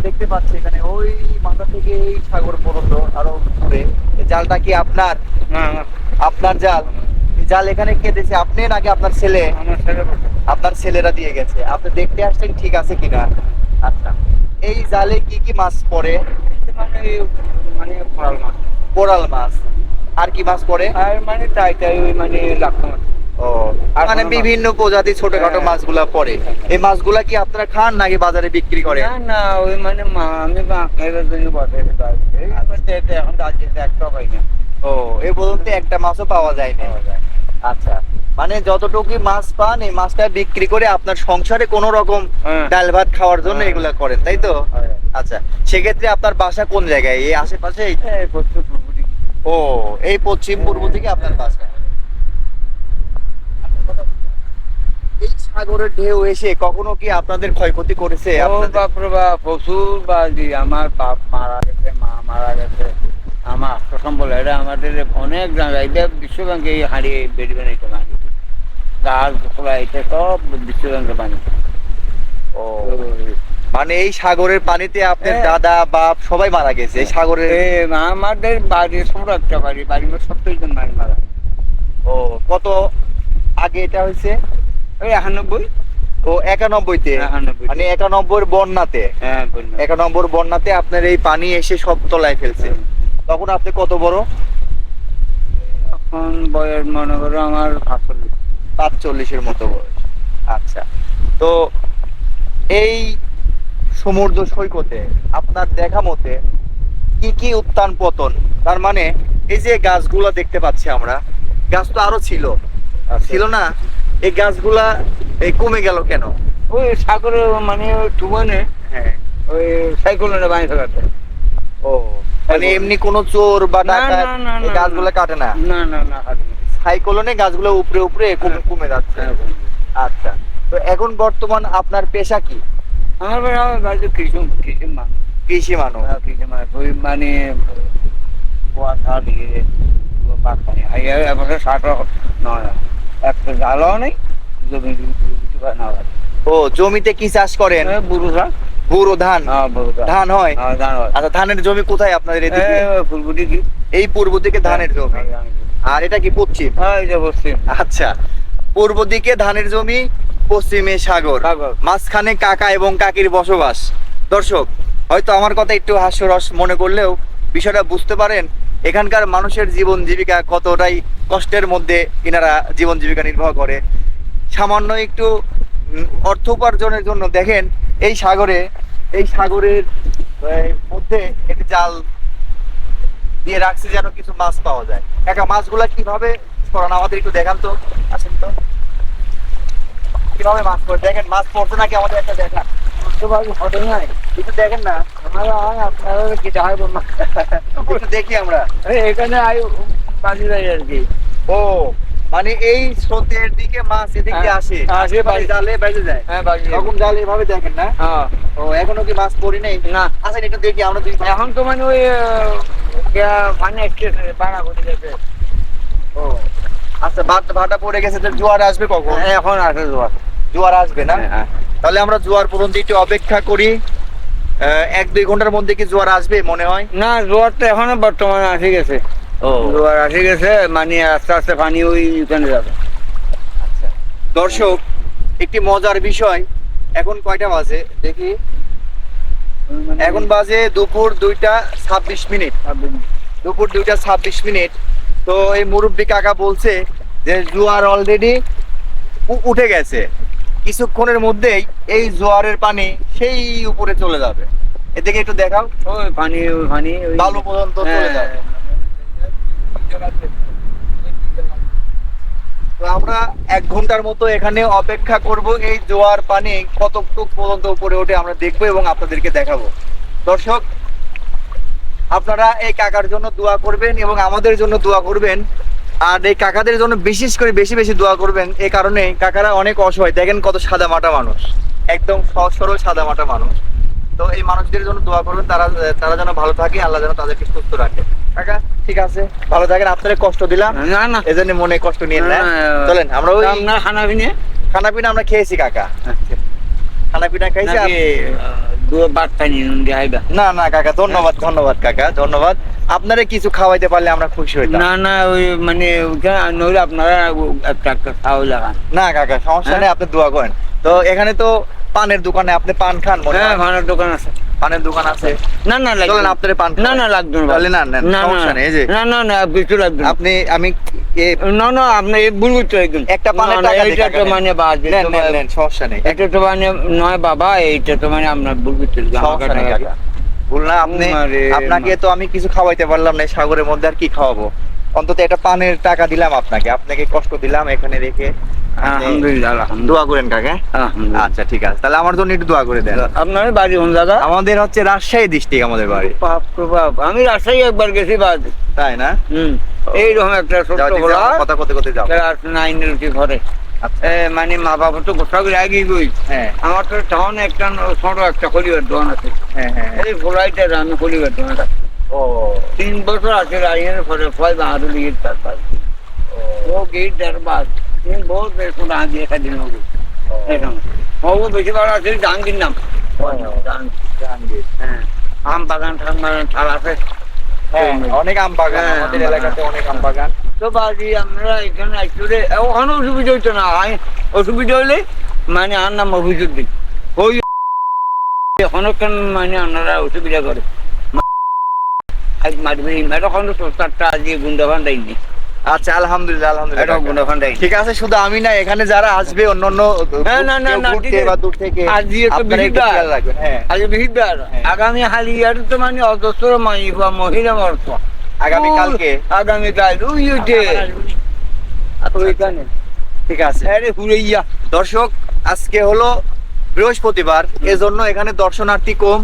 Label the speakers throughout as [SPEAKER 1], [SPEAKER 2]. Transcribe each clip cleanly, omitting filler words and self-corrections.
[SPEAKER 1] দেখতে পাচ্ছি এখানে, ওই মাথা থেকে এই সাগর পর্যন্ত আরো দূরে। এই জালটা কি আপনার?
[SPEAKER 2] না
[SPEAKER 1] আপনার জাল? এই জাল এখানে কে দিয়েছে, আপনি নাকি আপনার ছেলে?
[SPEAKER 2] আমার ছেলে বসে।
[SPEAKER 1] আপনার ছেলেরা দিয়ে গেছে, আপনি দেখতে আসছেন ঠিক আছে কিনা। আচ্ছা, এই জালে কি কি মাছ পড়ে?
[SPEAKER 2] মানে মানে কোরাল মাছ
[SPEAKER 1] কোরাল মাছ, আর কি মাছ পড়ে?
[SPEAKER 2] আর মানে টাইটাই ওই মানে লাক্কা মাছ।
[SPEAKER 1] ও,
[SPEAKER 2] আর
[SPEAKER 1] মানে
[SPEAKER 2] কোনো মাছ?
[SPEAKER 1] বিভিন্ন প্রজাতির ছোটখাটো
[SPEAKER 2] হ্যাঁ।
[SPEAKER 1] মাছগুলা পড়ে। এই মাছগুলা কি আপনারা খান নাকি বাজারে বিক্রি করেন?
[SPEAKER 2] না না ওই মানে আমি খাইবার জন্য বসে এই করতে এতে এখন রাজ্যে একটা পাই না।
[SPEAKER 1] ও, এই পর্যন্ত একটা মাছও পাওয়া যায় না।
[SPEAKER 2] পাওয়া যায়।
[SPEAKER 1] আচ্ছা, মানে যতটুকু মাছ পান এই মাছটা বিক্রি করে আপনার সংসারে কোনো রকম
[SPEAKER 2] হ্যাঁ।
[SPEAKER 1] ডাল ভাত খাওয়ার জন্য
[SPEAKER 2] হ্যাঁ।
[SPEAKER 1] এগুলা করেন, তাই তো?
[SPEAKER 2] হয়।
[SPEAKER 1] আচ্ছা, সেক্ষেত্রে আপনার বাসা কোন জায়গায়, এই আশেপাশেই?
[SPEAKER 2] এই প্রচুর পুরপুরি।
[SPEAKER 1] ও, এই পশ্চিম পূর্ব থেকে আপনার বাসা। এই সাগরের ঢেউ এসে কখনো কি আপনাদের ক্ষয়ক্ষতি করেছে
[SPEAKER 2] ও
[SPEAKER 1] আপনাদের?
[SPEAKER 2] বাপরে বাপ প্রচুর বাজি, আমার বাপ মারা গেছে, মা মারা গেছে, আমার আত্মসম্বল এটা আমাদের অনেক জায়গায় এটা বিশ্ব ব্যাংকে হারিয়ে বেরবেন এটা বানিয়ে গাছ খোলা এটা সব বিশ্ব ব্যাংকে বানিয়ে।
[SPEAKER 1] ও, মানে এই সাগরের পানিতে আপনার
[SPEAKER 2] হ্যাঁ।
[SPEAKER 1] দাদা বাপ সবাই মারা গেছে এই সাগরের?
[SPEAKER 2] আমাদের বাড়ি ছোট একটা বাড়ির 70 জন মারা মারা গেছে।
[SPEAKER 1] ও, কত আগে এটা হয়েছে?
[SPEAKER 2] ওই 91।
[SPEAKER 1] ও, 91-তে?
[SPEAKER 2] 91
[SPEAKER 1] মানে 91 বন্যাতে?
[SPEAKER 2] হ্যাঁ বন্যা।
[SPEAKER 1] 91 বন্যাতে আপনার এই পানি এসে সব তলায় ফেলছে। তখন আপনি কত বড়?
[SPEAKER 2] এখন বয়স মনে করো আমার 45।
[SPEAKER 1] 45-এর মতো বয়স। আচ্ছা, তো এই সমুদ্র সৈকতে আপনার দেখা মতে কি কি উত্থান পতন, তার মানে এই যে গাছগুলা দেখতে পাচ্ছি আমরা, গাছ তো আরো ছিল, ছিল না? এই গাছগুলা এই কমে গেল কেন?
[SPEAKER 2] ওই সাগরে মানে ওই টুবানে
[SPEAKER 1] হ্যাঁ।
[SPEAKER 2] ওই সাইকেলনে বানিয়ে ফেলাতে।
[SPEAKER 1] ও, মানে এমনি কোনো চোর বা
[SPEAKER 2] না,
[SPEAKER 1] ডাকাত
[SPEAKER 2] না, না,
[SPEAKER 1] এই
[SPEAKER 2] না,
[SPEAKER 1] গাছগুলা কাটে না?
[SPEAKER 2] না না না হারিয়ে।
[SPEAKER 1] সাইক্লোনে গাছগুলো উপরে উপরে কমে কমে যাচ্ছে। আচ্ছা, তো এখন বর্তমান আপনার পেশা কি?
[SPEAKER 2] আমার বাড়িতে কৃষি কৃষি মানুষ।
[SPEAKER 1] কৃষি মানুষ।
[SPEAKER 2] কৃষি মানুষ ওই মানে কুয়াশা দিয়ে বাগানে এবছর 60 নয় একটা জালও নেই, জমি না হয়।
[SPEAKER 1] ও, জমিতে কি চাষ করেন?
[SPEAKER 2] বুড়ো ধান।
[SPEAKER 1] বুড়ো ধান?
[SPEAKER 2] হ্যাঁ বুড়ো ধান।
[SPEAKER 1] ধান হয়?
[SPEAKER 2] হ্যাঁ ধান হয়।
[SPEAKER 1] আচ্ছা, ধানের জমি কোথায় আপনাদের এদিকে?
[SPEAKER 2] ফুলগুটি কি
[SPEAKER 1] এই পূর্ব দিকে ধানের জমি, আর এটা কি পশ্চিম?
[SPEAKER 2] হ্যাঁ এই যে পশ্চিম।
[SPEAKER 1] আচ্ছা, পূর্ব দিকে ধানের জমি, পশ্চিমে সাগর,
[SPEAKER 2] সাগর।
[SPEAKER 1] মাঝখানে কাকা এবং কাকির বসবাস। দর্শক, হয়তো আমার কথা একটু হাস্যরস মনে করলেও বিষয়টা বুঝতে পারেন এখানকার মানুষের জীবন জীবিকা কতটাই কষ্টের মধ্যে এনারা জীবন জীবিকা নির্বাহ করে। সামান্য একটু অর্থ উপার্জনের জন্য দেখেন এই সাগরের মধ্যে একটি জাল দিয়ে রাখছে যেন কিছু মাছ পাওয়া যায়। কাকা, মাছগুলা কিভাবে ছড়ানো আমাদের একটু দেখান তো, আসেন তো, কিভাবে মাছ পড়ে দেখেন, মাছ পড়ছে নাকি আমাদের একটা দেখান,
[SPEAKER 2] ঘটে নাই
[SPEAKER 1] একটু দেখেন না,
[SPEAKER 2] আপনারা কি চাই
[SPEAKER 1] একটু দেখি আমরা।
[SPEAKER 2] এখানে বাজি যায় আর কি।
[SPEAKER 1] ও, মানে এই স্রোতের দিকে মাছ এদিকে
[SPEAKER 2] হ্যাঁ,
[SPEAKER 1] আসে,
[SPEAKER 2] আসে,
[SPEAKER 1] মানে জালে বেজে যায়।
[SPEAKER 2] হ্যাঁ বাজি
[SPEAKER 1] তখন জালে এভাবে দেখেন না?
[SPEAKER 2] হ্যাঁ
[SPEAKER 1] ও, এখনো কি মাছ পড়ি নেই?
[SPEAKER 2] না
[SPEAKER 1] আসেন একটু দেখি আমরা দুই।
[SPEAKER 2] এখন তো মানে ওই পানি এসছে পাড়া করে গেছে।
[SPEAKER 1] ও, আচ্ছা, ভাটা পড়ে গেছে, তো জোয়ার আসবে কখন?
[SPEAKER 2] এখন আসে জোয়ার।
[SPEAKER 1] জোয়ার আসবে না?
[SPEAKER 2] হ্যাঁ।
[SPEAKER 1] তাহলে আমরা জোয়ার পর্যন্ত একটু অপেক্ষা করি। 1-2 ঘন্টার মধ্যে কি জোয়ার আসবে মনে হয়?
[SPEAKER 2] না জোয়ার তো এখনো বর্তমানে আসে গেছে।
[SPEAKER 1] ও,
[SPEAKER 2] জোয়ার আসে গেছে মানে আস্তে আস্তে পানি ওই ওখানে যাবে।
[SPEAKER 1] আচ্ছা। দর্শক, একটি মজার বিষয়, এখন কয়টা বাজে দেখি, এখন বাজে দুপুর 2:26। দুপুর 2:26। তো এই মুরব্বী কাকা বলছে যে জোয়ার অলরেডি উঠে গেছে, কিছুক্ষণের মধ্যেই এই জোয়ারের পানি সেই উপরে চলে যাবে। এদিকে একটু দেখাও,
[SPEAKER 2] ওই পানি ওই
[SPEAKER 1] বালু পর্যন্ত চলে যাবে। তো আমরা 1 ঘন্টার মতো এখানে অপেক্ষা করব, এই জোয়ার পানি কতটুকু পর্যন্ত উপরে ওঠে আমরা দেখবো এবং আপনাদেরকে দেখাবো। দর্শক, আপনারা এই কাকার জন্য দোয়া করবেন এবং আমাদের জন্য দোয়া করবেন, আর এই কাকাদের জন্য বিশেষ করে বেশি বেশি দোয়া করবেন। এই কারণে কাকারা অনেক অসহায়, দেখেন কত সাদা মাটা মানুষ, একদম সহজ সরল সাদা মাটা মানুষ। তো এই মানুষদের জন্য দোয়া করবেন, তারা যেন ভালো থাকে, আল্লাহ যেন তাদেরকে সুস্থ রাখে। কাকা, ঠিক আছে, ভালো থাকেন, আপনাদের কষ্ট দিলাম,
[SPEAKER 2] না না
[SPEAKER 1] এজন্য মনে কষ্ট নিয়ে না।
[SPEAKER 2] না,
[SPEAKER 1] চলেন আমরা ওই
[SPEAKER 2] আপনার খানা পিনে
[SPEAKER 1] খানা পিনা আমরা খেয়েছি কাকা, খানা পিনা খাইছি।
[SPEAKER 2] নাকি দু বার্তা নিন যাইবা।
[SPEAKER 1] না না কাকা, ধন্যবাদ ধন্যবাদ কাকা, ধন্যবাদ। আপনারা কিছু খাওয়াইতে পারলে আমরা খুশি হইতাম।
[SPEAKER 2] না না ওই মানে ওইখানে নইলে আপনারা একটা একটা খাওয়া লাগান।
[SPEAKER 1] না কাকা, সমস্যা নেই, আপনি দোয়া করেন। তো এখানে তো পানের দোকানে আপনি পান খান মনে
[SPEAKER 2] হ্যাঁ
[SPEAKER 1] হয়?
[SPEAKER 2] ভাড়ার দোকান আছে।
[SPEAKER 1] পানের দোকান আছে?
[SPEAKER 2] না না লাগবে
[SPEAKER 1] চলেন আপনারে পান
[SPEAKER 2] না না লাগবে না
[SPEAKER 1] তাহলে না নেন,
[SPEAKER 2] না
[SPEAKER 1] সমস্যা নেই। এই যে
[SPEAKER 2] না না না কিছু লাগবে না।
[SPEAKER 1] আপনি আমি
[SPEAKER 2] না না আপনি বুঝবো তো একদম
[SPEAKER 1] একটা পানের
[SPEAKER 2] না, না,
[SPEAKER 1] টাকা দিই
[SPEAKER 2] এইটা
[SPEAKER 1] কাকা,
[SPEAKER 2] তো
[SPEAKER 1] নেন।
[SPEAKER 2] মানে বাদ
[SPEAKER 1] নেন নেন নেন, সমস্যা নেই,
[SPEAKER 2] এটা তো মানে নয় বাবা, এইটা তো মানে আপনার বুঝবো তো
[SPEAKER 1] সমস্যা নেই কাকা। ভুল না, আপনি
[SPEAKER 2] আরে
[SPEAKER 1] আপনাকে তো আমি কিছু খাওয়াইতে পারলাম না, সাগরের মধ্যে আর কি খাওয়াবো? অন্তত একটা পানের টাকা দিলাম আপনাকে, আপনাকে কষ্ট দিলাম এখানে রেখে। আপনি
[SPEAKER 2] আলহামদুলিল্লাহ আলহামদুলিল্লাহ
[SPEAKER 1] দোয়া করেন কাকা।
[SPEAKER 2] আলহামদুলিল্লাহ।
[SPEAKER 1] আচ্ছা ঠিক আছে, তাহলে আমার জন্য একটু দোয়া করে দেন।
[SPEAKER 2] আপনার বাড়ি কোন জায়গা?
[SPEAKER 1] আমাদের হচ্ছে রাজশাহী ডিস্ট্রিক্ট আমাদের বাড়ি।
[SPEAKER 2] বাপ রে বাপ, আমি রাজশাহী একবার গেছি বাদ।
[SPEAKER 1] তাই না?
[SPEAKER 2] এইরকম একটা ছোট্ট
[SPEAKER 1] যাও, ঠিক আছে,
[SPEAKER 2] গোলা
[SPEAKER 1] আমরা কথা করতে করতে যাও।
[SPEAKER 2] ক্লাস 9 এর উঠি ঘরে।
[SPEAKER 1] আচ্ছা
[SPEAKER 2] মানে মা বাবা তো গোসা করে আগে গই।
[SPEAKER 1] হ্যাঁ
[SPEAKER 2] আমার তো তখন একটা ছোট একটা খলিবার দোকান আছে।
[SPEAKER 1] হ্যাঁ হ্যাঁ হ্যাঁ।
[SPEAKER 2] এই গোলাইটা আমি খলিবার দোকান আছে।
[SPEAKER 1] ও
[SPEAKER 2] 3 বছর আছে লাইনের পরে ফয় বাহাদুর গেট তারপর ও গেট দরবার 3 বহুত বেশি না দিয়ে খাদিন হবে এরকম ও বেশি বড় আছে জাহাঙ্গীর নাম
[SPEAKER 1] জাহাঙ্গীর।
[SPEAKER 2] হ্যাঁ আম বাগান ঠাম বাগান ঠাল আছে।
[SPEAKER 1] হ্যাঁ অনেক আম বাগান,
[SPEAKER 2] হ্যাঁ,
[SPEAKER 1] আমাদের
[SPEAKER 2] আম বাগান।
[SPEAKER 1] এলাকাতে অনেক আম বাগান।
[SPEAKER 2] তো বাজি আমরা এখানে আসলে ওখানে অসুবিধা হইতো না, অসুবিধা হইলে মানে আর নাম অভিযোগ দিই ওই অনেকক্ষণ মানে আপনারা অসুবিধা করে মারবি এখন তো সরকারটা আজকে গুন্ডা ভান্ডাইনি
[SPEAKER 1] আচ্ছা আলহামদুলিল্লাহ
[SPEAKER 2] এটা
[SPEAKER 1] আলহামদুলিল্লাহ
[SPEAKER 2] গুন্ডা ভান্ডাই
[SPEAKER 1] ঠিক আছে, শুধু আমি না, এখানে যারা আসবে অন্যান্য
[SPEAKER 2] হ্যাঁ, না, না,
[SPEAKER 1] কেউ
[SPEAKER 2] না,
[SPEAKER 1] ঘুরতে
[SPEAKER 2] ঠিক আছে।
[SPEAKER 1] বা দূর থেকে
[SPEAKER 2] আজকে তো
[SPEAKER 1] আপনারা একটু
[SPEAKER 2] বিহিবার।
[SPEAKER 1] খেয়াল রাখবেন। হ্যাঁ
[SPEAKER 2] আজ বিহিবার
[SPEAKER 1] হ্যাঁ।
[SPEAKER 2] আগামী হালিয়ার তো মানে অজস্র মাই বা মহিলা মর্ত
[SPEAKER 1] আগামী কালকে।
[SPEAKER 2] আগামীকাল ওই ওইটে ওইখানে
[SPEAKER 1] ঠিক আছে
[SPEAKER 2] আরে হুড়াইয়া
[SPEAKER 1] দর্শক, আজকে হলো বৃহস্পতিবার, এজন্য এখানে দর্শনার্থী কম।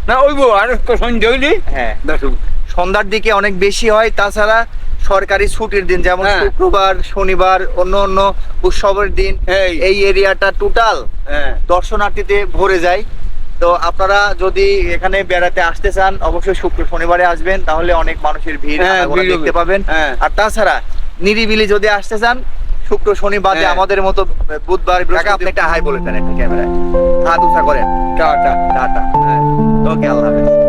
[SPEAKER 2] না ওইবো আর সন্ধ্যে হইলে
[SPEAKER 1] হ্যাঁ
[SPEAKER 2] দর্শক
[SPEAKER 1] সন্ধ্যার দিকে অনেক বেশি হয়, তাছাড়া সরকারি ছুটির দিন যেমন
[SPEAKER 2] হ্যাঁ।
[SPEAKER 1] শুক্রবার শনিবার অন্য অন্য উৎসবের দিন
[SPEAKER 2] এই
[SPEAKER 1] এই এরিয়াটা টোটাল
[SPEAKER 2] হ্যাঁ
[SPEAKER 1] দর্শনার্থীতে ভরে যায়। তো আপনারা যদি এখানে বেড়াতে আসতে চান অবশ্যই শুক্র শনিবারে আসবেন, তাহলে অনেক মানুষের ভিড়
[SPEAKER 2] হ্যাঁ,
[SPEAKER 1] আনাগোনা
[SPEAKER 2] ভিড়
[SPEAKER 1] দেখতে
[SPEAKER 2] হবে।
[SPEAKER 1] পাবেন।
[SPEAKER 2] হ্যাঁ।
[SPEAKER 1] আর তাছাড়া নিরিবিলি যদি আসতে চান শুক্র শনি বাদে
[SPEAKER 2] হ্যাঁ।
[SPEAKER 1] আমাদের মতো বুধবার বৃহস্পতি, আপনি একটা হাই বলে দেন একটা ক্যামেরায়, হাত উঁচা করেন,
[SPEAKER 2] টাটা
[SPEAKER 1] টাটা।
[SPEAKER 2] হ্যাঁ
[SPEAKER 1] ওকে, আল্লাহ হাফেজ।